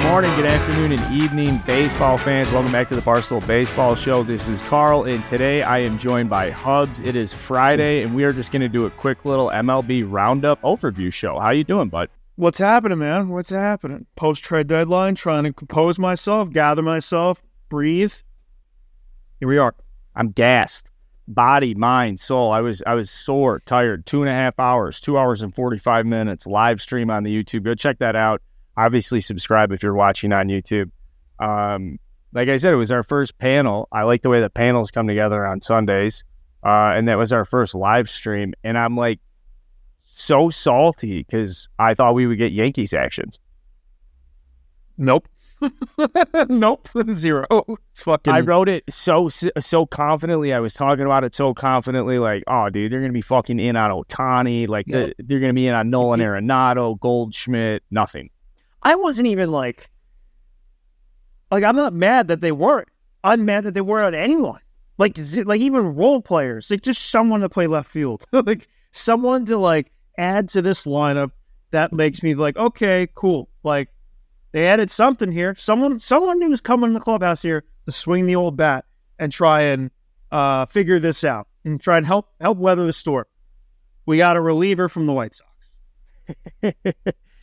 morning, good afternoon, and evening, baseball fans. Welcome back to the Barstool Baseball Show. This is Carl, and today I am joined by Hubs. It is Friday, and we are just going to do a quick little MLB roundup overview show. How you doing, bud? What's happening, man? What's happening? Post-trade deadline, trying to compose myself, gather myself, breathe. Here we are. I'm gassed. Body, mind, soul. I was sore, tired. 2.5 hours, 2 hours and 45 minutes, live stream on the YouTube. Go check that out. Obviously, subscribe if you're watching on YouTube. Like I said, it was our first panel. I like the way the panels come together on Sundays. And that was our first live stream. And I'm like so salty because I thought we would get Yankees actions. Nope. Nope. Zero. Fucking. I wrote it so confidently. I was talking about it so confidently. Like, oh, dude, they're going to be fucking in on Ohtani. Like, they're going to be in on Nolan Arenado, Goldschmidt, nothing. I wasn't even like, I'm not mad that they weren't. I'm mad that they weren't on anyone. Like even role players, like just someone to play left field, like someone to like add to this lineup that makes me like, okay, cool. Like they added something here. Someone who's coming in the clubhouse here to swing the old bat and try and figure this out and try and help weather the storm. We got a reliever from the White Sox.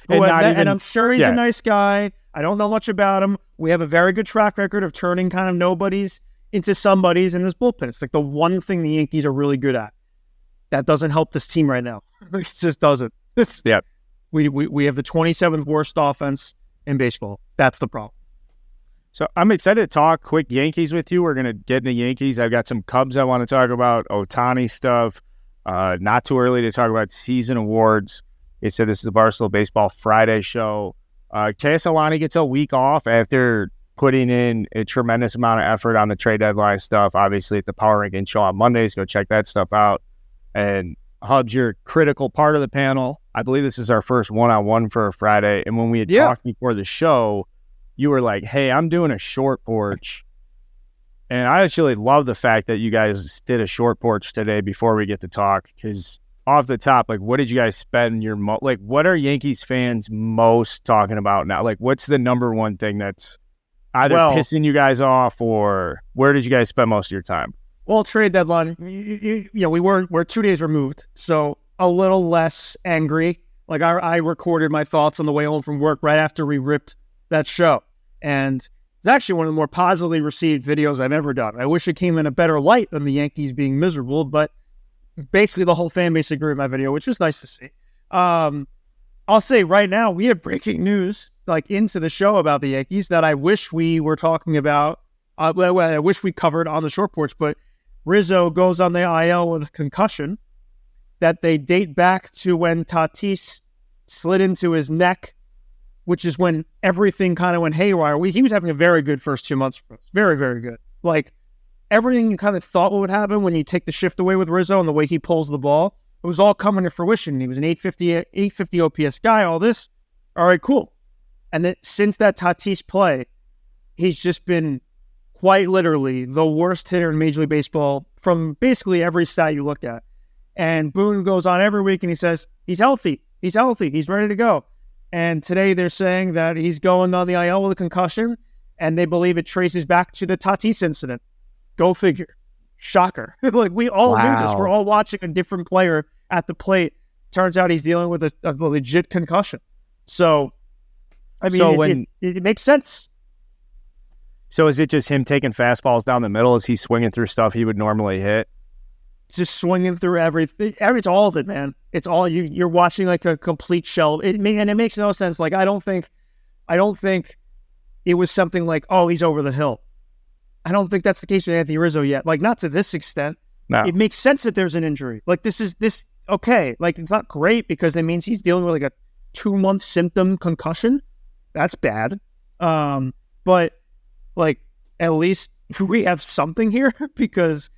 And I'm sure he's a nice guy. I don't know much about him. We have a very good track record of turning kind of nobodies into somebodies in this bullpen. It's like the one thing the Yankees are really good at. That doesn't help this team right now. It just doesn't. We have the 27th worst offense in baseball. That's the problem. So I'm excited to talk quick Yankees with you. We're going to get into Yankees. I've got some Cubs I want to talk about, Ohtani stuff. Not too early to talk about season awards. It said this is the Barstool Baseball Friday show. Castellani gets a week off after putting in a tremendous amount of effort on the trade deadline stuff. Obviously, at the Power Ranking show on Mondays, go check that stuff out. And Hubs, you're a critical part of the panel. I believe this is our first one-on-one for a Friday. And when we had talked before the show, you were like, hey, I'm doing a short porch. And I actually love the fact that you guys did a short porch today before we get to talk, because off the top, like, what did you guys spend your what are Yankees fans most talking about now? Like, what's the number one thing that's either pissing you guys off, or where did you guys spend most of your time? Well, trade deadline, we're 2 days removed, so a little less angry. Like, I recorded my thoughts on the way home from work right after we ripped that show, and it's actually one of the more positively received videos I've ever done. I wish it came in a better light than the Yankees being miserable, but basically the whole fan base agreed with my video, which was nice to see. I'll say right now, we have breaking news like into the show about the Yankees that I wish we were talking about. I wish we covered on the short porch, but Rizzo goes on the IL with a concussion that they date back to when Tatis slid into his neck, which is when everything kind of went haywire. He was having a very good first 2 months for us. Very, very good. Like, everything you kind of thought would happen when you take the shift away with Rizzo and the way he pulls the ball, it was all coming to fruition. He was an 850 OPS guy, all this. All right, cool. And then since that Tatis play, he's just been quite literally the worst hitter in Major League Baseball from basically every stat you look at. And Boone goes on every week and he says, he's healthy. He's healthy. He's ready to go. And today they're saying that he's going on the IL with a concussion, and they believe it traces back to the Tatis incident. Go figure. Shocker. Like, we all knew this. We're all watching a different player at the plate. Turns out he's dealing with a legit concussion. So, I mean, it makes sense. So is it just him taking fastballs down the middle? Is he swinging through stuff he would normally hit? Just swinging through everything. It's all of it, man. It's all you're watching like a complete shell. And it makes no sense. Like, I don't think it was something like, oh, he's over the hill. I don't think that's the case with Anthony Rizzo yet. Like, not to this extent. No. It makes sense that there's an injury. Like, okay. Like, it's not great because it means he's dealing with like a 2-month symptom concussion. That's bad. But like, at least we have something here because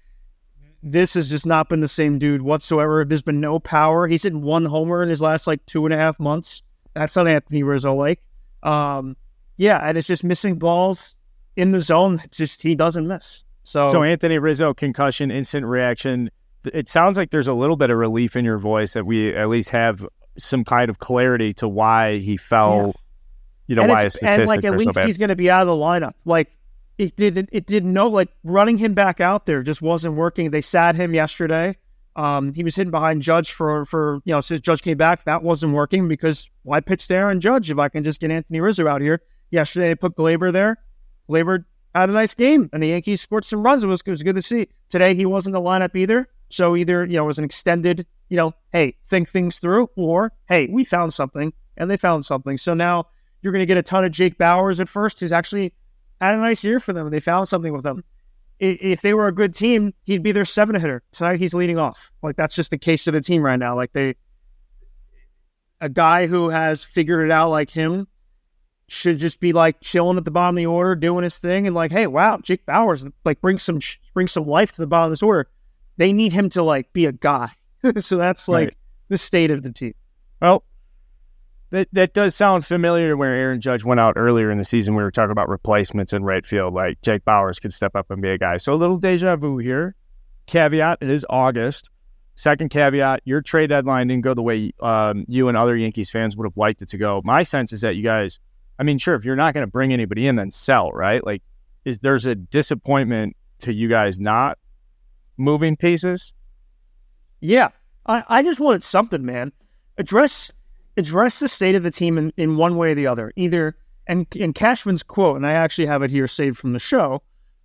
this has just not been the same dude whatsoever. There's been no power. He's hit 1 homer in his last like 2.5 months. That's not Anthony Rizzo like. And it's just missing balls in the zone. Just he doesn't miss. So Anthony Rizzo, concussion, instant reaction. It sounds like there's a little bit of relief in your voice that we at least have some kind of clarity to why he fell why his statistics like at are so least bad. he's going to be out of the lineup. Like it didn't know, like running him back out there just wasn't working. They sat him yesterday. He was hitting behind Judge for since Judge came back. That wasn't working because why pitch to Aaron Judge if I can just get Anthony Rizzo out here? Yesterday they put Glaber there. Glaber had a nice game, and the Yankees scored some runs. It was good to see. Today he wasn't in the lineup either. So either it was an extended, hey, think things through, or hey, we found something, and they found something. So now you're going to get a ton of Jake Bauers at first, who's actually had a nice year for them, and they found something with him. If they were a good team, he'd be their 7-hitter. Tonight he's leading off. Like that's just the case of the team right now. Like a guy who has figured it out like him should just be like chilling at the bottom of the order, doing his thing, and like, hey, wow, Jake Bauers, like bring some life to the bottom of this order. They need him to like be a guy. So that's like the state of the team. Well, that does sound familiar to where Aaron Judge went out earlier in the season. We were talking about replacements in right field. Like Jake Bauers could step up and be a guy. So a little deja vu here. Caveat, it is August. Second caveat, your trade deadline didn't go the way you and other Yankees fans would have liked it to go. My sense is that you guys, I mean, sure, if you're not going to bring anybody in, then sell, right? Like, there's a disappointment to you guys not moving pieces? Yeah. I just wanted something, man. Address the state of the team in one way or the other. Either, and Cashman's quote, and I actually have it here saved from the show,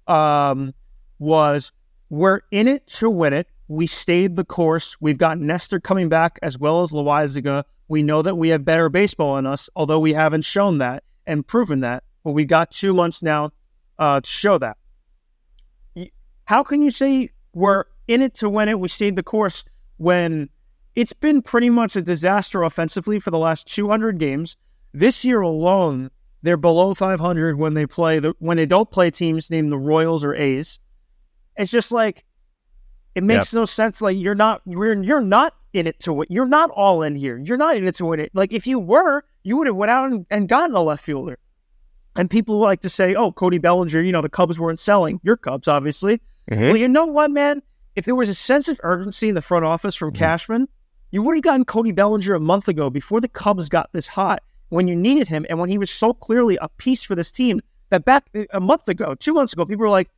was, we're in it to win it. We stayed the course. We've got Nestor coming back as well as Loaizaga. We know that we have better baseball in us, although we haven't shown that and proven that. But we got 2 months now to show that. How can you say we're in it to win it, we stayed the course, when it's been pretty much a disaster offensively for the last 200 games? This year alone, they're below 500 when they don't play teams named the Royals or A's. It's just like, it makes no sense. Like you're not in it to win. You're not all in here. You're not in it to win it. Like if you were, you would have went out and gotten a left fielder. And people like to say, oh, Cody Bellinger, the Cubs weren't selling. Your Cubs, obviously. Mm-hmm. Well, you know what, man? If there was a sense of urgency in the front office from Cashman, you would have gotten Cody Bellinger a month ago before the Cubs got this hot, when you needed him and when he was so clearly a piece for this team that back a month ago, 2 months ago, people were like,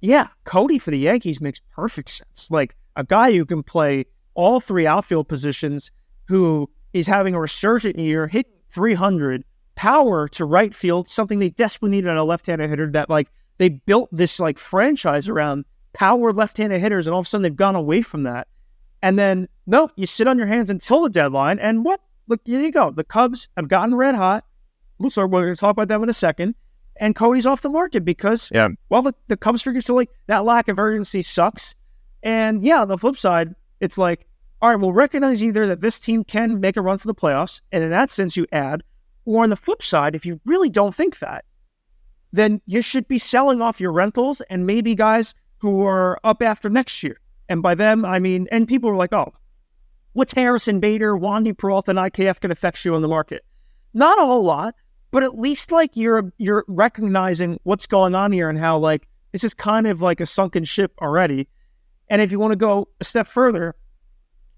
yeah, Cody for the Yankees makes perfect sense. Like a guy who can play all 3 outfield positions, who is having a resurgent year, hitting 300, power to right field, something they desperately needed on a left-handed hitter, that like they built this like franchise around power left-handed hitters, and all of a sudden they've gone away from that. And then, no, you sit on your hands until the deadline, and what? Look, here you go. The Cubs have gotten red hot. So we're going to talk about them in a second. And Cody's off the market because, the Cubs figure, so like that lack of urgency sucks. And on the flip side, it's like, all right, we'll recognize either that this team can make a run for the playoffs, and in that sense you add, or on the flip side, if you really don't think that, then you should be selling off your rentals and maybe guys who are up after next year. And by them, I mean, and people are like, oh, what's Harrison Bader, Wandy Peralta, and IKF going to affect you on the market? Not a whole lot. But at least like you're recognizing what's going on here and how like this is kind of like a sunken ship already. And if you want to go a step further,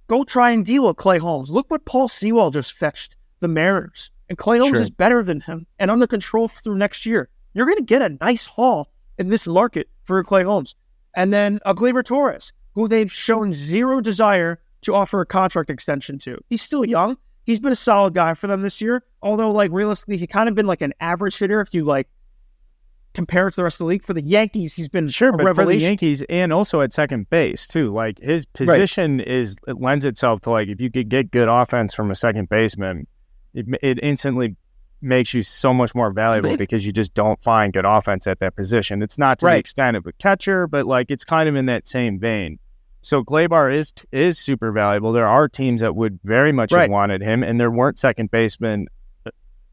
go try and deal with Clay Holmes. Look what Paul Sewell just fetched the Mariners. And Clay Holmes is better than him and under control through next year. You're going to get a nice haul in this market for Clay Holmes. And then Gleyber Torres, who they've shown zero desire to offer a contract extension to. He's still young. He's been a solid guy for them this year, although, like, realistically, he kind of been like an average hitter if you, like, compare it to the rest of the league. For the Yankees, he's been a revelation. For the Yankees and also at second base, too. Like, his position it lends itself to, like, if you could get good offense from a second baseman, it instantly makes you so much more valuable because you just don't find good offense at that position. It's not to the extent of a catcher, but, like, it's kind of in that same vein. So Gleyber is super valuable. There are teams that would very much have wanted him, and there weren't second basemen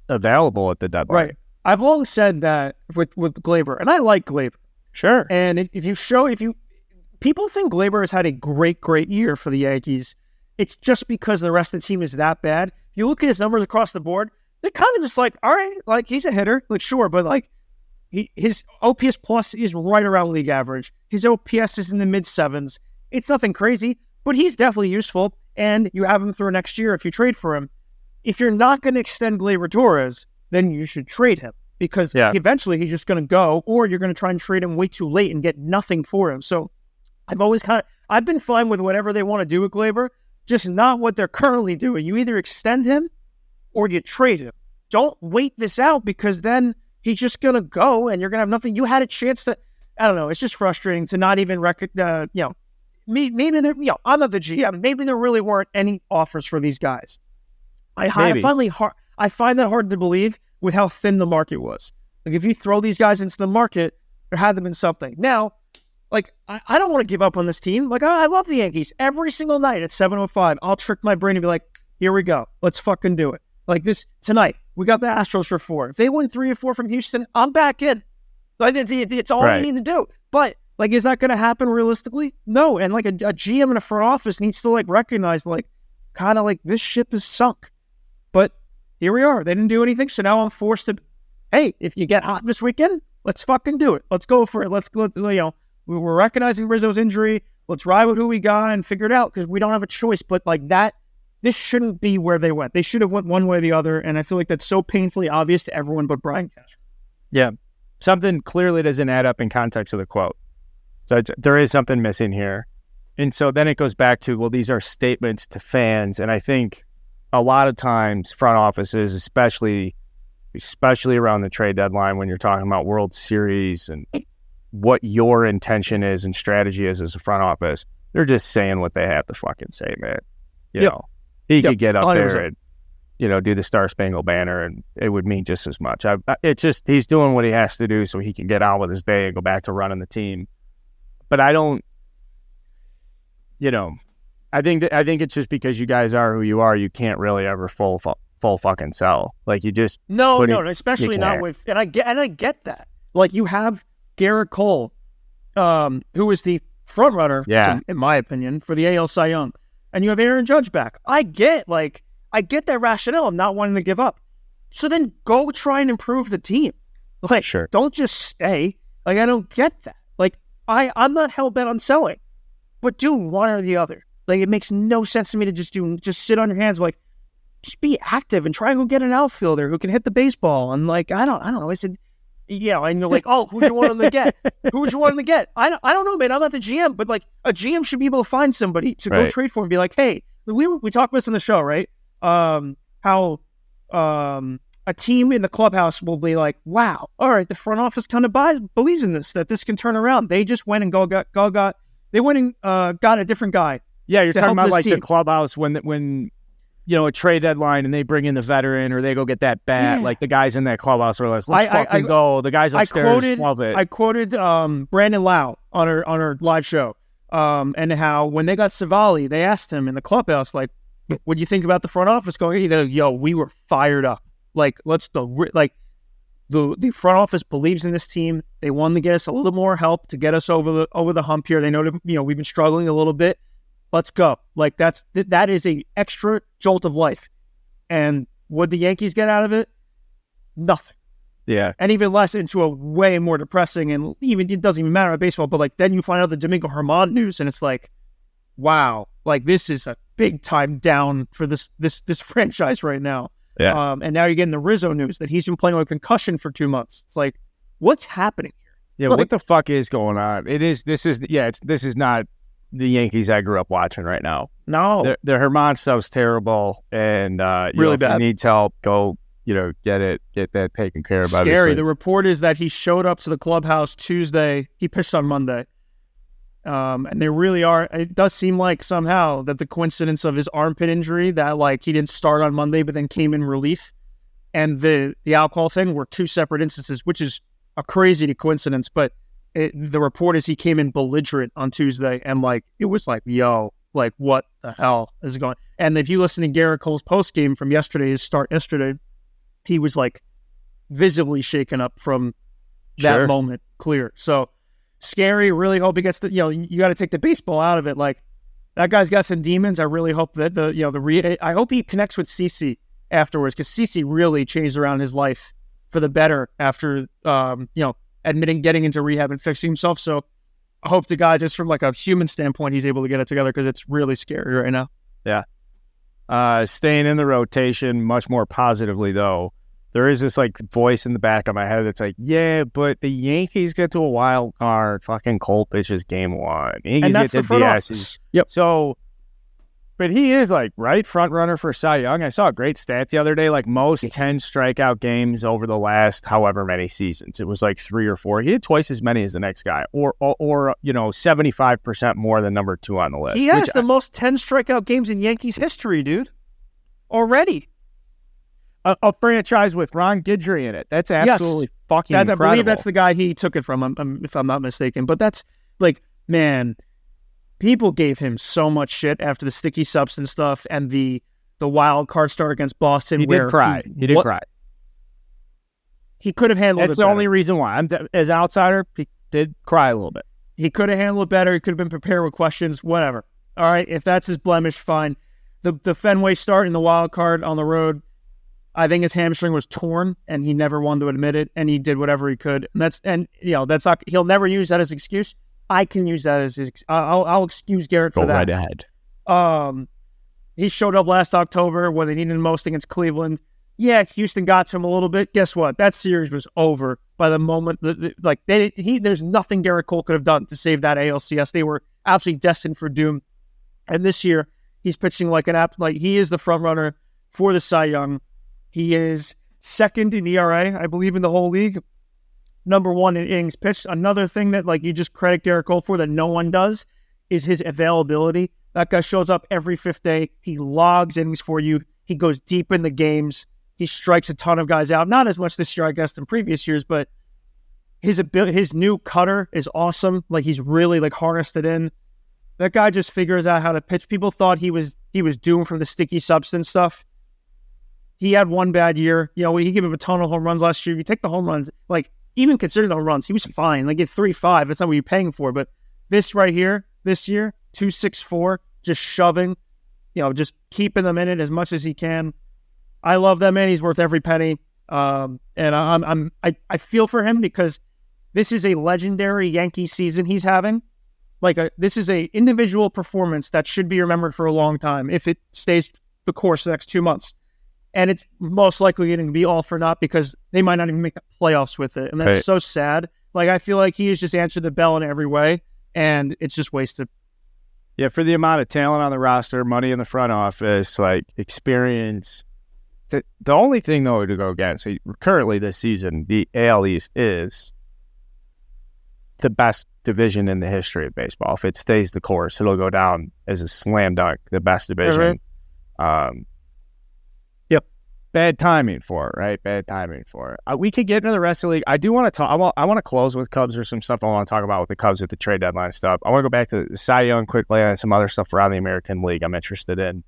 available at the deadline. Right. I've long said that with Gleyber, and I like Gleyber. Sure. And people think Gleyber has had a great year for the Yankees, it's just because the rest of the team is that bad. If you look at his numbers across the board, they're kind of just like, all right, like he's a hitter, like sure, but like his OPS plus is right around league average. His OPS is in the mid 7s. It's nothing crazy, but he's definitely useful, and you have him through next year if you trade for him. If you're not going to extend Gleyber Torres, then you should trade him because eventually he's just going to go, or you're going to try and trade him way too late and get nothing for him. So I've been fine with whatever they want to do with Glaber, just not what they're currently doing. You either extend him or you trade him. Don't wait this out because then he's just going to go and you're going to have nothing. You had a chance to, I don't know. It's just frustrating to not even recognize, maybe there, I'm not the GM. Maybe there really weren't any offers for these guys. I find that hard to believe with how thin the market was. Like if you throw these guys into the market, there had to been something. Now, like I don't want to give up on this team. Like I love the Yankees. Every single night at 7:05, I'll trick my brain and be like, here we go. Let's fucking do it. Like this tonight, we got the Astros for 4. If they win 3 or 4 from Houston, I'm back in. Like it's all we need to do. But like, is that going to happen realistically? No. And like a GM in a front office needs to like recognize like kind of like this ship is sunk. But here we are. They didn't do anything. So now I'm forced to, hey, if you get hot this weekend, let's fucking do it. Let's go for it. We're recognizing Rizzo's injury. Let's ride with who we got and figure it out because we don't have a choice. But like that, this shouldn't be where they went. They should have went one way or the other. And I feel like that's so painfully obvious to everyone but Brian Cashman. Yeah. Something clearly doesn't add up in context of the quote. So there is something missing here. And so then it goes back to, well, these are statements to fans. And I think a lot of times front offices, especially around the trade deadline when you're talking about World Series and what your intention is and strategy is as a front office, they're just saying what they have to fucking say, man. You know, he could get up 100%. There and, do the Star Spangled Banner and it would mean just as much. It's just, he's doing what he has to do so he can get on with his day and go back to running the team. But I don't, I think it's just because you guys are who you are, you can't really ever full fucking sell. Like you just no, especially not with, and I get that. Like you have Garrett Cole, who is the front runner, in my opinion, for the AL Cy Young, and you have Aaron Judge back. I get that rationale of not wanting to give up. So then go try and improve the team. Like, sure. Don't just stay. Like I don't get that. Like I'm not hell bent on selling, but do one or the other. Like it makes no sense to me to just sit on your hands. Like just be active and try and go get an outfielder who can hit the baseball. And like I don't know. I said, and you're like, oh, who'd you want them to get? Who'd you want them to get? I don't know, man. I'm not the GM, but like a GM should be able to find somebody to go trade for and be like, hey, we talked about this in the show, right? How a team in the clubhouse will be like, wow, all right, the front office kind of believes in this, that this can turn around. They just went and got a different guy. Yeah, you're talking about like team. The clubhouse when a trade deadline and they bring in the veteran or they go get that bat. Yeah. Like the guys in that clubhouse are like, let's fucking go. The guys upstairs love it. I quoted Brandon Lau on our live show and how when they got Savali, they asked him in the clubhouse, like, what do you think about the front office going? Yo, we were fired up. Like, the front office believes in this team. They wanted to get us a little more help to get us over the hump here. They know that, we've been struggling a little bit. Let's go. Like that is a extra jolt of life. And what the Yankees get out of it? Nothing. Yeah. And even less into a way more depressing and even it doesn't even matter about baseball, but like then you find out the Domingo Germán news and it's like, wow, like this is a big time down for this franchise right now. Yeah. And now you're getting the Rizzo news that he's been playing with a concussion for 2 months. It's like, what's happening here? Yeah, like, what the fuck is going on? This is not the Yankees I grew up watching right now. No. The Germán stuff's terrible and really bad. If he needs help, go, get that taken care of. Scary. Obviously. The report is that he showed up to the clubhouse Tuesday. He pitched on Monday. And they really are. It does seem like somehow that the coincidence of his armpit injury that like he didn't start on Monday, but then came in relief, and the alcohol thing were 2 separate instances, which is a crazy coincidence. But the report is he came in belligerent on Tuesday, and like it was like, yo, like what the hell is going? And if you listen to Garrett Cole's post game from his start yesterday, he was like visibly shaken up from that moment. Clear. So. Scary. Really hope he gets you got to take the baseball out of it. Like that guy's got some demons. I really hope that I hope he connects with CeCe afterwards because CeCe really changed around his life for the better after getting into rehab and fixing himself. So I hope the guy, just from like a human standpoint, he's able to get it together because it's really scary right now. Yeah. Staying in the rotation much more positively though. there is this like voice in the back of my head that's like, yeah, but the Yankees get to a wild card. Fucking Cole pitches game 1. Yankees And that's get the to front BS. office. Yep. So, but he is like front runner for Cy Young. I saw a great stat the other day, like most 10 strikeout games over the last however many seasons. It was like 3 or 4. He had twice as many as the next guy, or 75% more than number 2 on the list. He has the most 10 strikeout games in Yankees history, dude. Already. A franchise with Ron Guidry in it. That's absolutely fucking incredible. I believe that's the guy he took it from, if I'm not mistaken. But that's like, man, people gave him so much shit after the sticky substance stuff and the wild card start against Boston. He did cry. He did cry. He could have handled it better. That's the only reason why. As an outsider, he did cry a little bit. He could have handled it better. He could have been prepared with questions, whatever. All right, if that's his blemish, fine. The Fenway start in the wild card on the road, I think his hamstring was torn, and he never wanted to admit it, and he did whatever he could. That's not. He'll never use that as excuse. I can use that as I'll excuse Garrett for that. Go right ahead. He showed up last October when they needed him most against Cleveland. Yeah, Houston got to him a little bit. Guess what? That series was over by the moment. There's nothing Garrett Cole could have done to save that ALCS. They were absolutely destined for doom. And this year, he's pitching like he is the front runner for the Cy Young. He is second in ERA, I believe, in the whole league. Number 1 in innings pitched. Another thing that you just credit Garrett Cole for that no one does is his availability. That guy shows up every 5th day. He logs innings for you. He goes deep in the games. He strikes a ton of guys out. Not as much this year, I guess, than previous years, but his new cutter is awesome. He's really harnessed it in. That guy just figures out how to pitch. People thought he was doomed from the sticky substance stuff. He had one bad year. He gave him a ton of home runs last year. If you take the home runs, even considering the home runs, he was fine. At 3.5, that's not what you're paying for. But this right here, this year, 2.64, just shoving, just keeping them in it as much as he can. I love that man. He's worth every penny. And I feel for him because this is a legendary Yankee season he's having. This is a individual performance that should be remembered for a long time if it stays the course the next 2 months. And it's most likely going to be all for naught because they might not even make the playoffs with it. And that's so sad. I feel like he has just answered the bell in every way, and it's just wasted. Yeah, for the amount of talent on the roster, money in the front office, experience. The only thing, though, to go against, currently this season, the AL East is the best division in the history of baseball. If it stays the course, it'll go down as a slam dunk, the best division. Yep. Bad timing for it, right? Bad timing for it. We could get into the rest of the league. I do want to talk. I want to close with Cubs or some stuff I want to talk about with the Cubs at the trade deadline stuff. I want to go back to the Cy Young quickly and some other stuff around the American League I'm interested in.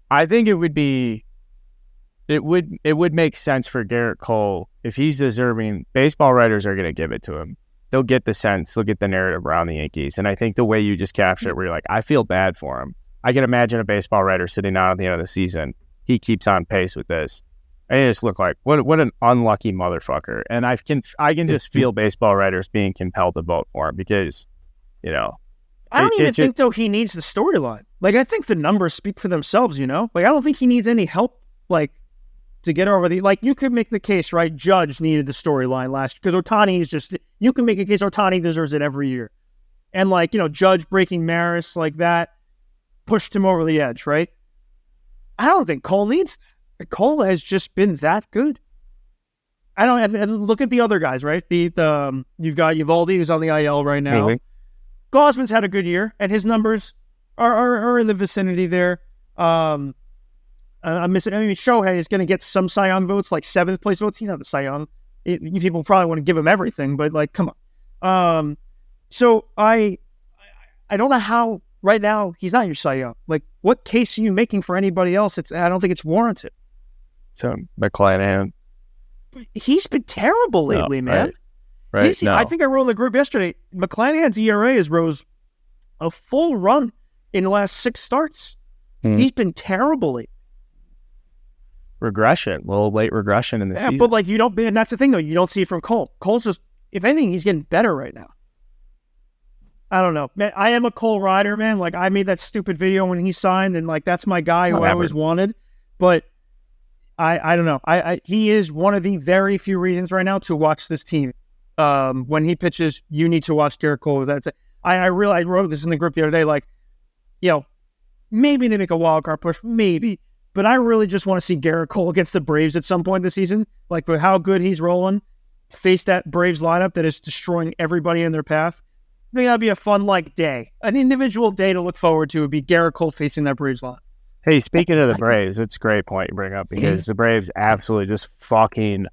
I think it would make sense for Garrett Cole if he's deserving. Baseball writers are going to give it to him. They'll get the sense. They'll get the narrative around the Yankees. And I think the way you just captured it, where you're like, I feel bad for him. I can imagine a baseball writer sitting down at the end of the season. He keeps on pace with this. And it just look like what an unlucky motherfucker. And I can just feel baseball writers being compelled to vote for him because, I don't even think though he needs the storyline. I think the numbers speak for themselves. I don't think he needs any help. To get over you could make the case, right? Judge needed the storyline last year because Ohtani is just. You can make a case Ohtani deserves it every year, and Judge breaking Maris that pushed him over the edge, right? I don't think Cole needs that. Cole has just been that good. I don't. And look at the other guys, right? You've got Uvalde who's on the IL right now. Mm-hmm. Gosman's had a good year, and his numbers are in the vicinity there. I'm missing. Shohei is going to get some Cy Young votes, 7th place votes. He's not the Cy Young. People probably want to give him everything, but come on. So I don't know how right now he's not your Cy Young. What case are you making for anybody else? I don't think it's warranted. So McClanahan, he's been terrible lately, man. Right. No. I think I wrote in the group yesterday. McClanahan's ERA has rose a full run in the last 6 starts. He's been terrible lately. Regression, a little late regression in the season. But you don't, and that's the thing though, you don't see it from Cole. Cole's just, if anything, he's getting better right now. I don't know, man. I am a Cole rider, man. I made that stupid video when he signed, and that's my guy who I always wanted. But I don't know. He is one of the very few reasons right now to watch this team. When he pitches, you need to watch Garrett Cole. I wrote this in the group the other day, like, maybe they make a wild card push, maybe, but I really just want to see Garrett Cole against the Braves at some point this season. Like, for how good he's rolling, face that Braves lineup that is destroying everybody in their path. I think that'd be a fun, day. An individual day to look forward to would be Garrett Cole facing that Braves line. Hey, speaking of the Braves, it's a great point you bring up because the Braves absolutely just fucking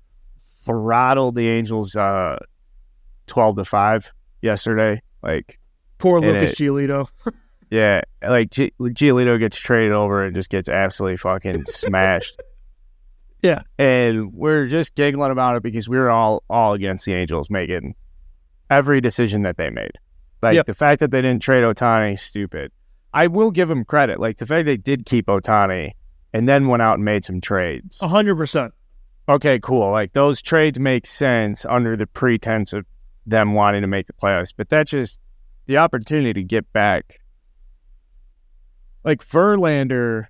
throttled the Angels 12-5 yesterday. Like, poor Lucas Giolito. Yeah, like Giolito gets traded over and just gets absolutely fucking smashed. Yeah. And we're just giggling about it because we were all against the Angels making every decision that they made. Like, the fact that they didn't trade Ohtani, stupid. I will give them credit. Like, the fact they did keep Ohtani and then went out and made some trades. 100%. Okay, cool. Like, those trades make sense under the pretense of them wanting to make the playoffs. But that's just the opportunity to get back. Like, Verlander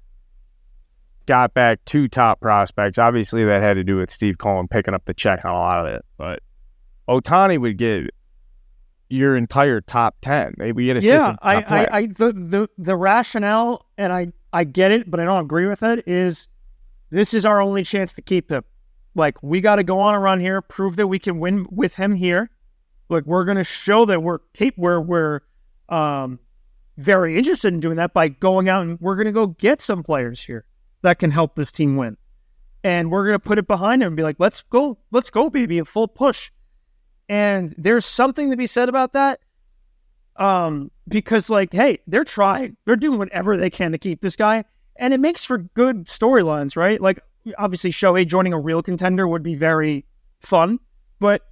got back 2 top prospects. Obviously, that had to do with Steve Cohen picking up the check on a lot of it. But Ohtani would get your entire top 10. Maybe get assistant top 10. The rationale, and I get it, but I don't agree with it, is this is our only chance to keep him. Like, we got to go on a run here, prove that we can win with him here. Like, we're going to show that we're very interested in doing that by going out, and we're going to go get some players here that can help this team win. And we're going to put it behind him and be like, let's go, baby, a full push. And there's something to be said about that. Because, hey, they're trying. They're doing whatever they can to keep this guy. And it makes for good storylines, right? Like, obviously, Shohei joining a real contender would be very fun. But,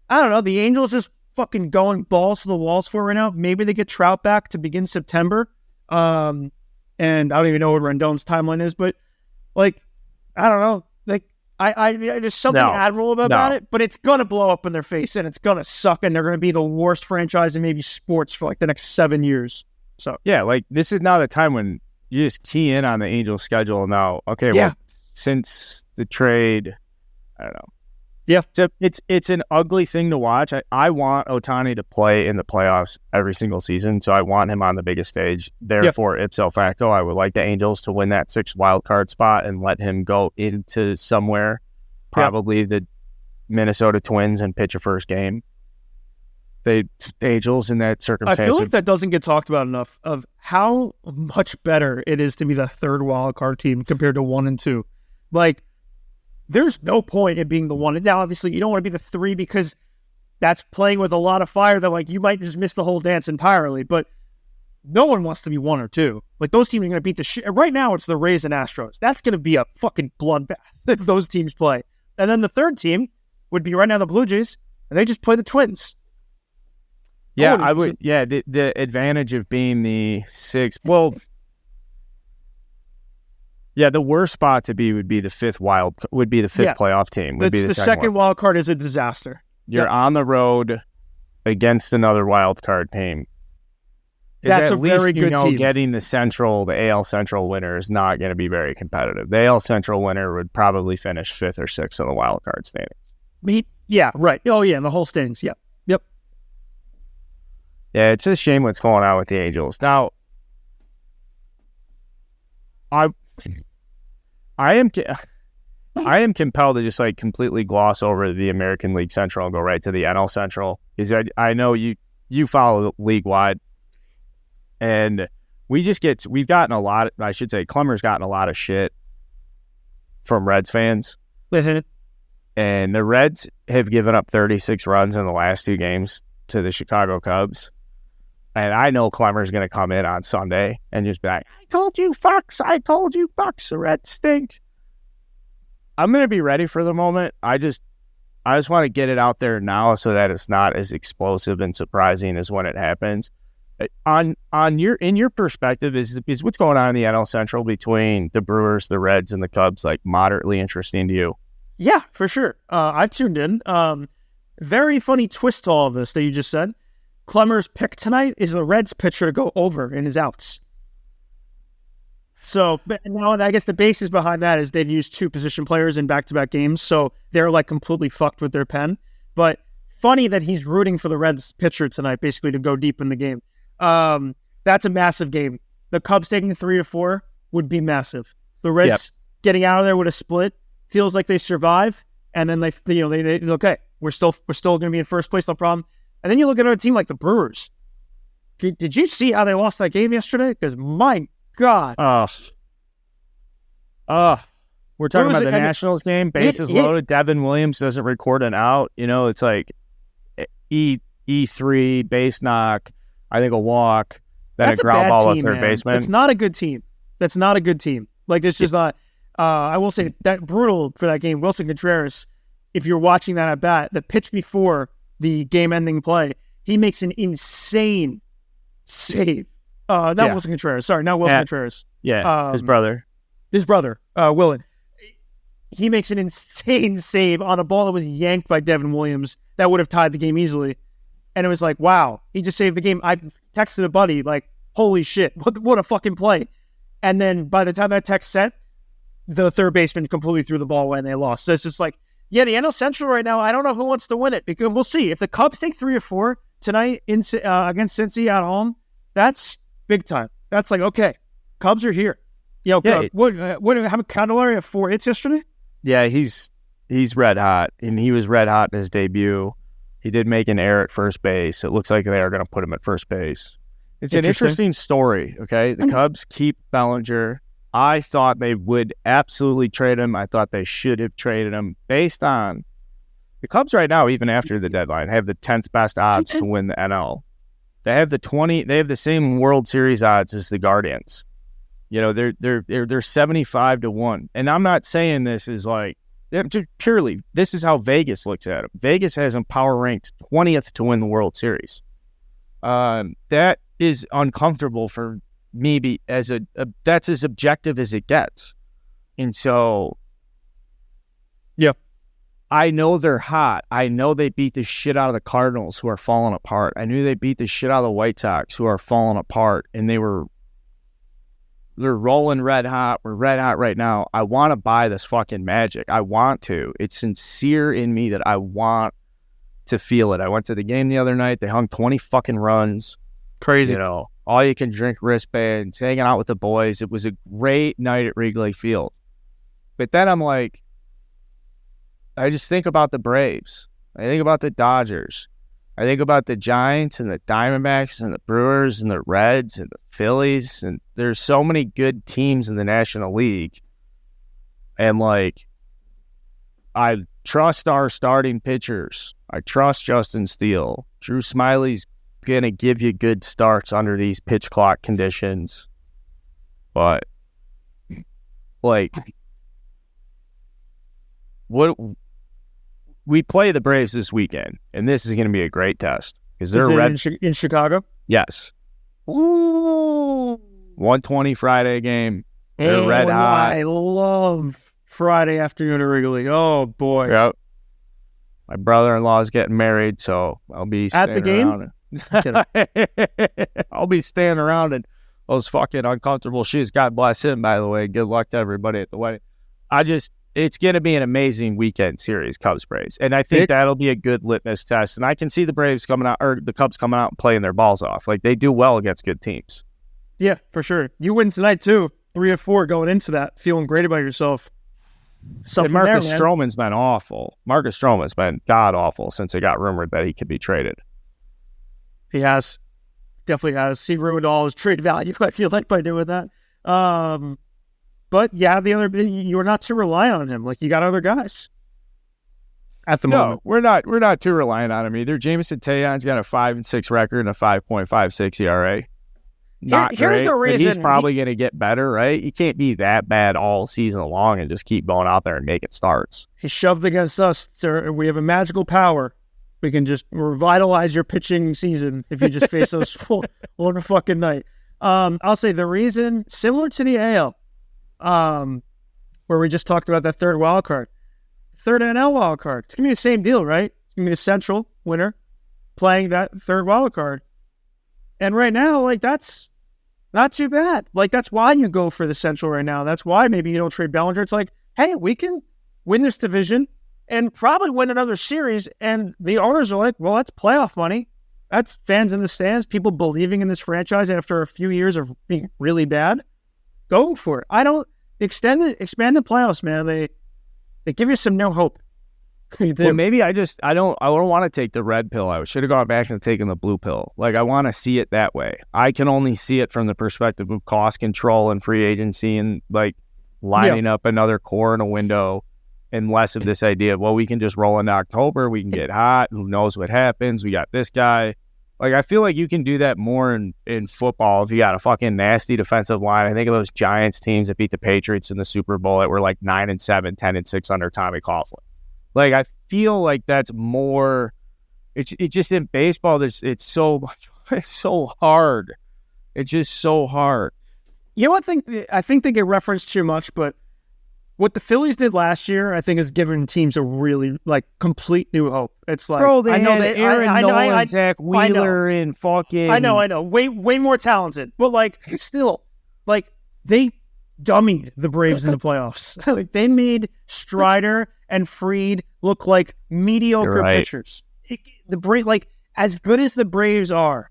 I don't know, the Angels just fucking going balls to the walls for right now. Maybe they get Trout back to begin September. And I don't even know what Rendon's timeline is. But, I don't know. There's something admirable about it, but it's going to blow up in their face, and it's going to suck, and they're going to be the worst franchise in maybe sports for, the next 7 years. So yeah, this is not a time when you just key in on the Angels schedule now. Okay, well, since the trade, I don't know. Yeah. So it's an ugly thing to watch. I want Ohtani to play in the playoffs every single season, so I want him on the biggest stage. Therefore, ipso facto, I would like the Angels to win that 6th wild card spot and let him go into somewhere, probably the Minnesota Twins, and pitch a first game. The Angels in that circumstance. I feel like that doesn't get talked about enough of how much better it is to be the 3rd wild card team compared to 1 and 2. There's no point in being the 1. Now, obviously, you don't want to be the 3 because that's playing with a lot of fire that, you might just miss the whole dance entirely. But no one wants to be 1 or 2. Those teams are going to beat the shit. Right now, it's the Rays and Astros. That's going to be a fucking bloodbath if those teams play. And then the 3rd team would be right now the Blue Jays, and they just play the Twins. Yeah, I would. Yeah, the advantage of being the 6th. Well, yeah, the worst spot to be would be the 5th playoff team. Would be the second wild card is a disaster. You're on the road against another wild card team. That's a very good team. Getting the AL Central winner is not going to be very competitive. The AL Central winner would probably finish 5th or 6th in the wild card standings. Yeah, right. Oh, yeah, in the whole standings. Yep. Yeah, it's a shame what's going on with the Angels. Now, I am compelled to just completely gloss over the American League Central and go right to the NL Central, because I know you follow league wide, and we've gotten a lot. I should say, Clemmer's gotten a lot of shit from Reds fans, and the Reds have given up 36 runs in the last 2 games to the Chicago Cubs. And I know Clemmer's going to come in on Sunday and just be like, I told you fucks, the Reds stink. I'm going to be ready for the moment. I just want to get it out there now so that it's not as explosive and surprising as when it happens. In your perspective, is what's going on in the NL Central between the Brewers, the Reds, and the Cubs moderately interesting to you? Yeah, for sure. I've tuned in. Very funny twist to all of this that you just said. Clemmer's pick tonight is the Reds pitcher to go over in his outs. So but now I guess the basis behind that is they've used 2 position players in back-to-back games, so they're like completely fucked with their pen. But funny that he's rooting for the Reds pitcher tonight, basically to go deep in the game. That's a massive game. The Cubs taking 3-4 would be massive. The Reds getting out of there with a split feels like they survive, and then they okay, we're still going to be in first place, no problem. And then you look at a team like the Brewers. Did you see how they lost that game yesterday? Because my God. We're talking about the Nationals game. Bases loaded. Devin Williams doesn't record an out. It's like E3, base knock, I think a walk, then a ground ball to third baseman. It's not a good team. That's not a good team. Like, it's just not. I will say that brutal for that game. Wilson Contreras, if you're watching that at bat, the pitch before the game-ending play, he makes an insane save. Wilson Contreras. Sorry, not Wilson Contreras. Yeah, his brother. Willen. He makes an insane save on a ball that was yanked by Devin Williams that would have tied the game easily. And it was like, wow, he just saved the game. I texted a buddy, like, holy shit, what a fucking play. And then by the time that text sent, the third baseman completely threw the ball away and they lost. So it's just like, the NL Central right now, I don't know who wants to win it, because we'll see. If the Cubs take 3 or 4 tonight against Cincy at home, that's big time. That's like, okay, Cubs are here. How Candelario have 4 hits yesterday? Yeah, he's red hot, and he was red hot in his debut. He did make an error at first base. It looks like they are going to put him at first base. It's an interesting story, okay? The Cubs keep Bellinger. I thought they would absolutely trade him. I thought they should have traded him based on the Cubs right now, even after the deadline, have the 10th best odds to win the NL. They have the same World Series odds as the Guardians. They're 75 to 1. And I'm not saying this is like purely, this is how Vegas looks at them. Vegas has them power ranked 20th to win the World Series. That is uncomfortable for me that's as objective as it gets. And so, I know they're hot. I know they beat the shit out of the Cardinals, who are falling apart. I knew they beat the shit out of the White Sox, who are falling apart. And they're rolling red hot. We're red hot right now. I want to buy this fucking magic. I want to. It's sincere in me that I want to feel it. I went to the game the other night. They hung 20 fucking runs. Crazy. All you can drink wristbands, hanging out with the boys. It was a great night at Wrigley Field. But then I'm like, I just think about the Braves. I think about the Dodgers. I think about the Giants and the Diamondbacks and the Brewers and the Reds and the Phillies. And there's so many good teams in the National League. And, I trust our starting pitchers. I trust Justin Steele. Drew Smyly's going to give you good starts under these pitch clock conditions. But, we play the Braves this weekend, and this is going to be a great test because they're in Chicago. Yes. Ooh. 1:20 Friday game. They're red hot. I love Friday afternoon at Wrigley. Oh boy. Yep. My brother-in-law is getting married, so I'll be at the game. I'll be standing around in those fucking uncomfortable shoes. God bless him, by the way. Good luck to everybody at the wedding. It's going to be an amazing weekend series, Cubs Braves, and I think that'll be a good litmus test. And I can see the Braves coming out, or the Cubs coming out and playing their balls off. Like, they do well against good teams. Yeah, for sure. You win tonight too. 3-4 going into that, feeling great about yourself. And Marcus Stroman's been awful. Marcus Stroman's been god awful since it got rumored that he could be traded. He has, definitely has. He ruined all his trade value, I feel like, by doing that. But yeah, you're not too reliant on him. Like, you got other guys at the moment. No, we're not too reliant on him either. Jameson Taillon's got a 5-6 record and a 5.56 ERA. Here's great, the reason. But he's probably going to get better, right? He can't be that bad all season long and just keep going out there and making starts. He's shoved against us, sir. We have a magical power. We can just revitalize your pitching season if you just face us one fucking night. I'll say the reason, similar to the AL, where we just talked about that third wild card, third NL wild card. It's gonna be the same deal, right? It's gonna be the Central winner playing that third wild card, and right now, like that's Not too bad. Like, that's why you go for the Central right now. That's why maybe you don't trade Bellinger. It's like, hey, we can win this division and probably win another series. And the owners are like, well, that's playoff money. That's fans in the stands, people believing in this franchise after a few years of being really bad. Go for it. I don't expand the playoffs, man. They give you some no hope. Well, maybe I don't want to take the red pill. I should have gone back and taken the blue pill. Like, I want to see it that way. I can only see it from the perspective of cost control and free agency and like lining up another core in a window, and less of this idea of, well, we can just roll into October. We can get hot. Who knows what happens? We got this guy. Like, I feel like you can do that more in football if you got a fucking nasty defensive line. I think of those Giants teams that beat the Patriots in the Super Bowl that were like 9-7, 10-6 under Tommy Coughlin. Like, I feel like that's more. It's just in baseball. It's so hard. It's just so hard. You know what? I think they get referenced too much, but what the Phillies did last year, I think, has given teams a really like complete new hope. It's like, bro, they had Aaron Nola, Zach Wheeler, and fucking. I know, way more talented, but like still, like they dummied the Braves in the playoffs. Like, they made Strider and Fried look like mediocre pitchers. The Braves, like, as good as the Braves are,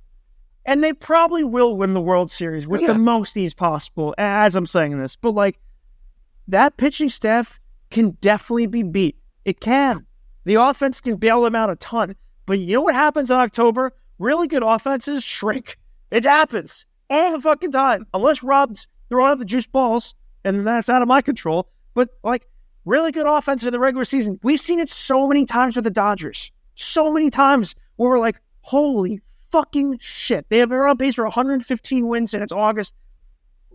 and they probably will win the World Series with the most ease possible, as I'm saying this, but like, that pitching staff can definitely be beat. It can. The offense can bail them out a ton. But you know what happens in October? Really good offenses shrink. It happens all the fucking time. Unless Rob's throwing out the juice balls, and that's out of my control. But, like, really good offense in the regular season. We've seen it so many times with the Dodgers. So many times where we're like, holy fucking shit. They're on pace for 115 wins, and it's August.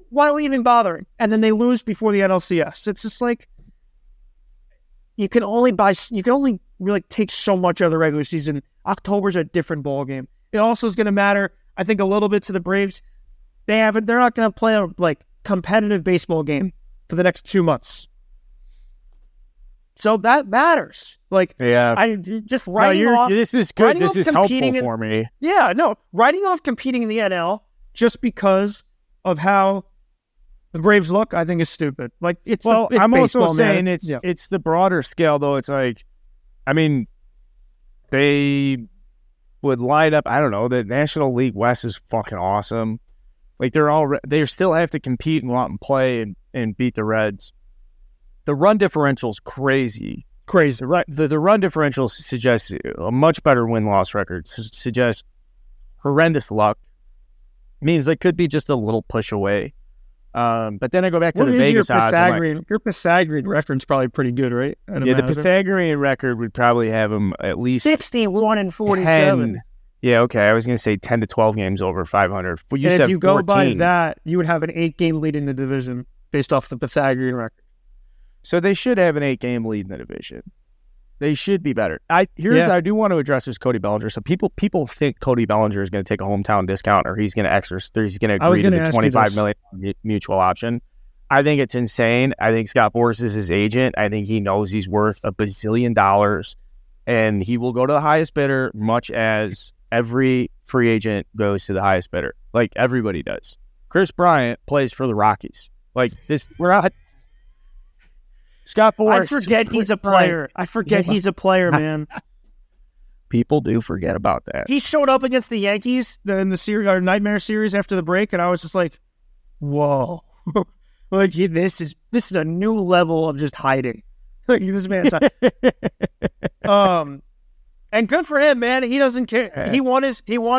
Why are we even bothering? And then they lose before the NLCS. It's just like, you can only really take so much out of the regular season. October's a different ball game. It also is going to matter, I think, a little bit to the Braves. They're not going to play a like competitive baseball game for the next 2 months. So that matters. Like, I just writing off. This is good. This is helpful for me. Yeah, no, writing off competing in the NL just because of how the Braves look, I think, is stupid. Like, it's I'm baseball, also saying it's the broader scale, though. It's like, I mean, they would line up. I don't know. The National League West is fucking awesome. Like, they still have to compete and go out and play and beat the Reds. The run differential's crazy. Right? The run differential suggests a much better win-loss record. Suggests horrendous luck. Means they could be just a little push away. But then I go back to the Vegas odds. Your Pythagorean record's probably pretty good, right? The Pythagorean record would probably have them at least 61-47. 10, yeah, okay. I was going to say 10 to 12 games over 500. If you go by that, you would have an 8-game lead in the division based off the Pythagorean record. So they should have an 8-game lead in the division. They should be better. I do want to address this Cody Bellinger. So people think Cody Bellinger is going to take a hometown discount, or he's going to agree to the $25 million mutual option. I think it's insane. I think Scott Boras is his agent. I think he knows he's worth $1 bazillion, and he will go to the highest bidder, much as every free agent goes to the highest bidder. Like, everybody does. Chris Bryant plays for the Rockies. Like, this, we're not. Scott Boras. I forget he's a player. He's a player, man. People do forget about that. He showed up against the Yankees in the series, our Nightmare series after the break, and I was just like, whoa. Like, this is a new level of just hiding. Like, this man's and good for him, man. He doesn't care. Yeah. He won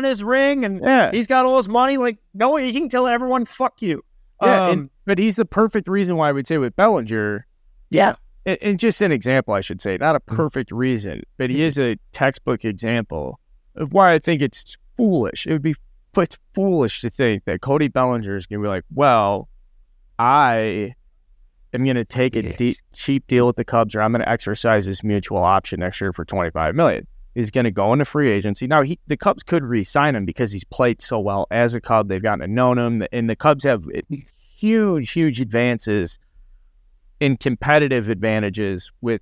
his ring, and he's got all his money. Like, no, he can tell everyone, fuck you. Yeah, but he's the perfect reason why I would say with Bellinger. Yeah. And just an example, I should say. Not a perfect reason, but he is a textbook example of why I think it's foolish. It would be foolish to think that Cody Bellinger is going to be like, well, I am going to take a cheap deal with the Cubs, or I'm going to exercise this mutual option next year for $25 million. He's going to go into free agency. Now, the Cubs could re-sign him because he's played so well as a Cub. They've gotten to know him, and the Cubs have huge advances in competitive advantages with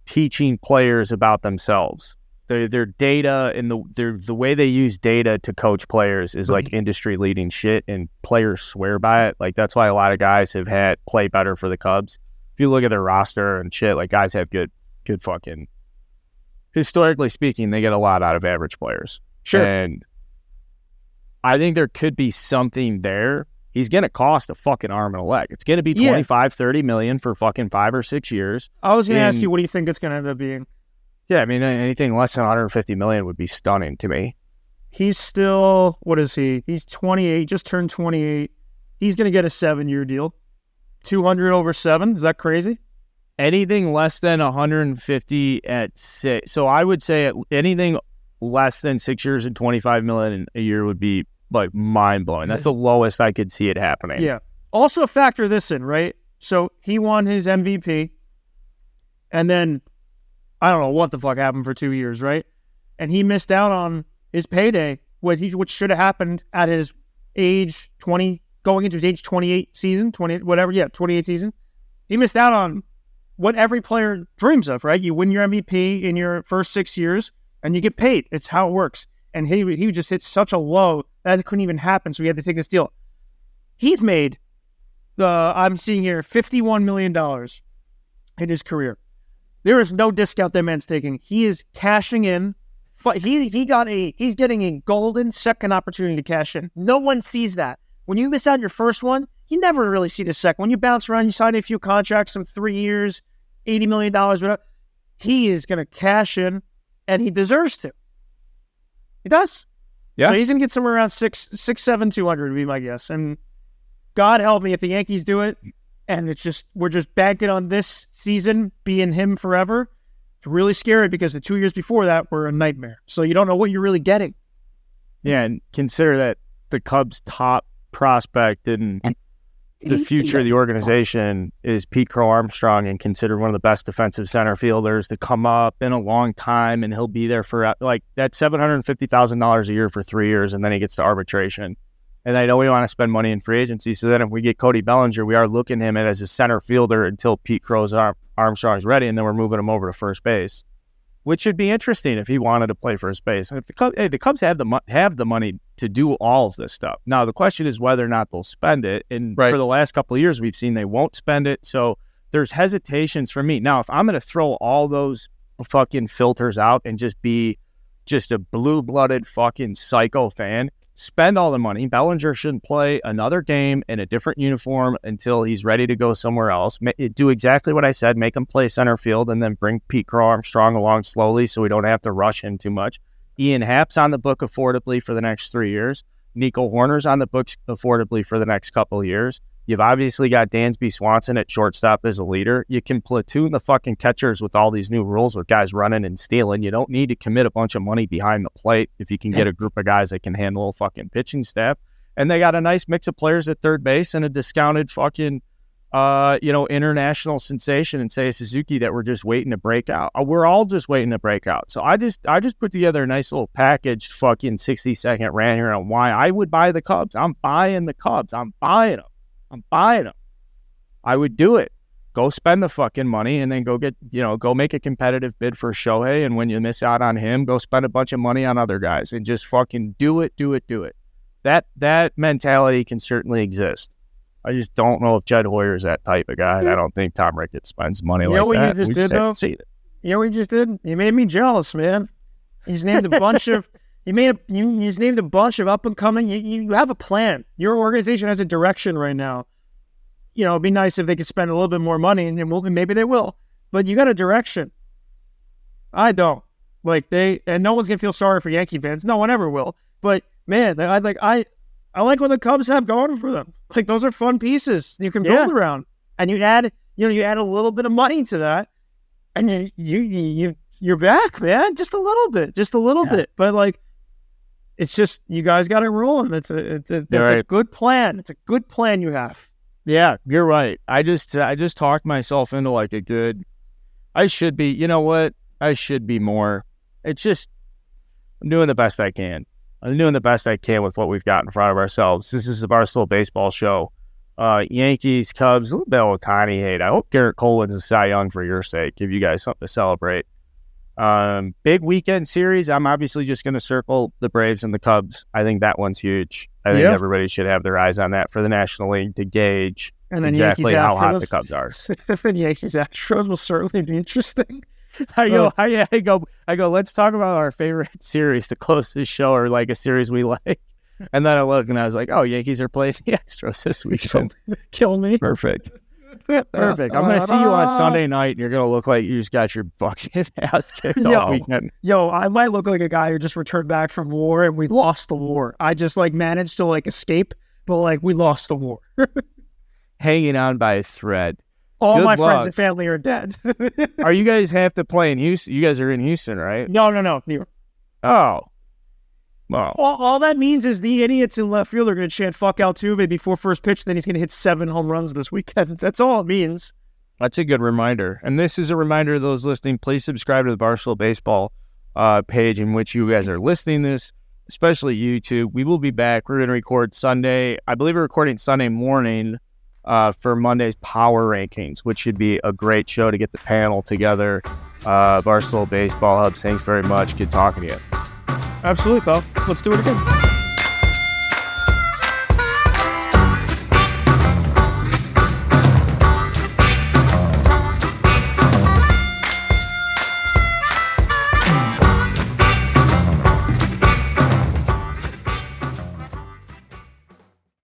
teaching players about themselves. Their data and the way they use data to coach players is like industry leading shit, and players swear by it. Like that's why a lot of guys have had play better for the Cubs. If you look at their roster and shit, like guys have good fucking. Historically speaking, they get a lot out of average players. Sure. And I think there could be something there. He's going to cost a fucking arm and a leg. It's going to be 25, 30 million for fucking 5 or 6 years. I was going to ask you, what do you think it's going to end up being? Yeah, I mean, anything less than 150 million would be stunning to me. He's still, what is he? He's 28, just turned 28. He's going to get a 7-year deal. 200 over 7. Is that crazy? Anything less than 150 at 6. So I would say anything less than 6 years and 25 million a year would be like mind blowing. That's the lowest I could see it happening. Yeah. Also factor this in, right? So he won his MVP, and then I don't know what the fuck happened for 2 years, right? And he missed out on his payday, which should have happened at his age 20, going into his age 28 season, 28 season. He missed out on what every player dreams of, right? You win your MVP in your first 6 years, and you get paid. It's how it works. And he just hit such a low that it couldn't even happen, so he had to take this deal. He's made, I'm seeing here, $51 million in his career. There is no discount that man's taking. He is cashing in. He's getting a golden second opportunity to cash in. No one sees that. When you miss out on your first one, you never really see the second. When you bounce around, you sign a few contracts, some 3 years, $80 million, whatever. He is going to cash in, and he deserves to. He does. Yeah. So he's going to get somewhere around 200 would be my guess. And God help me if the Yankees do it, and we're just banking on this season being him forever. It's really scary because the 2 years before that were a nightmare. So you don't know what you're really getting. Yeah, and consider that the Cubs' top prospect in the future of the organization is Pete Crow Armstrong, and considered one of the best defensive center fielders to come up in a long time, and he'll be there for like that's $750,000 a year for 3 years, and then he gets to arbitration. And I know we want to spend money in free agency, so then if we get Cody Bellinger, we are looking at him as a center fielder until Pete Crow's Armstrong's ready, and then we're moving him over to first base, which should be interesting if he wanted to play first base. And if the Cubs have the money to do all of this stuff. Now the question is whether or not they'll spend it. And for the last couple of years, we've seen they won't spend it. So there's hesitations for me. Now, if I'm going to throw all those fucking filters out and just be just a blue-blooded fucking psycho fan, spend all the money. Bellinger shouldn't play another game in a different uniform until he's ready to go somewhere else. Do exactly what I said. Make him play center field, and then bring Pete Crow Armstrong along slowly so we don't have to rush him too much. Ian Happ's on the book affordably for the next 3 years. Nico Horner's on the books affordably for the next couple of years. You've obviously got Dansby Swanson at shortstop as a leader. You can platoon the fucking catchers with all these new rules with guys running and stealing. You don't need to commit a bunch of money behind the plate if you can get a group of guys that can handle a fucking pitching staff. And they got a nice mix of players at third base and a discounted fucking, international sensation in Seiya Suzuki that we're just waiting to break out. We're all just waiting to break out. So I just put together a nice little packaged fucking 60-second rant here on why I would buy the Cubs. I'm buying the Cubs. I'm buying them. I would do it. Go spend the fucking money and then go make a competitive bid for Shohei. And when you miss out on him, go spend a bunch of money on other guys and just fucking do it. That mentality can certainly exist. I just don't know if Jed Hoyer's that type of guy. And I don't think Tom Ricketts spends money like that. You know what you just did? You made me jealous, man. You just named a bunch of you just named a bunch of up and coming. You have a plan. Your organization has a direction right now. You know, it'd be nice if they could spend a little bit more money, and maybe they will. But you got a direction. I don't. And no one's gonna feel sorry for Yankee fans. No one ever will. But man, I like what the Cubs have going for them. Like, those are fun pieces you can build around, and you add a little bit of money to that, and you're back, man. Just a little bit. But it's just, you guys got it rolling. It's a good plan. It's a good plan you have. Yeah, you're right. I just talked myself into like a good. I should be. You know what? I should be more. It's just, I'm doing the best I can. I'm doing the best I can with what we've got in front of ourselves. This is the Barstool Baseball Show. Yankees, Cubs, a little bit of Ohtani hate. I hope Garrett Cole wins the Cy Young for your sake. Give you guys something to celebrate. Big weekend series. I'm obviously just going to circle the Braves and the Cubs. I think that one's huge. I think everybody should have their eyes on that for the National League to gauge exactly how hot the Cubs are. And Yankees Astros will certainly be interesting. I go, let's talk about our favorite series to close this show, or like a series we like. And then I look and I was like, oh, Yankees are playing the Astros this weekend. Kill me. Perfect. Perfect. I'm going to see you on Sunday night, and you're going to look like you just got your fucking ass kicked all weekend. Yo, I might look like a guy who just returned back from war and we lost the war. I just managed to escape, but we lost the war. Hanging on by a thread. All Good my luck. Friends and family are dead. Are you guys have to play in Houston? You guys are in Houston, right? No. Neither. Oh. Well, all that means is the idiots in left field are going to chant "fuck Altuve" before first pitch. Then he's going to hit 7 home runs this weekend. That's all it means. That's a good reminder. And this is a reminder to those listening. Please subscribe to the Barstool Baseball page in which you guys are listening this, especially YouTube. We will be back. We're going to record Sunday. I believe we're recording Sunday morning for Monday's Power Rankings, which should be a great show to get the panel together. Barstool Baseball Hubs, thanks very much. Good talking to you. Absolutely, pal. Let's do it again.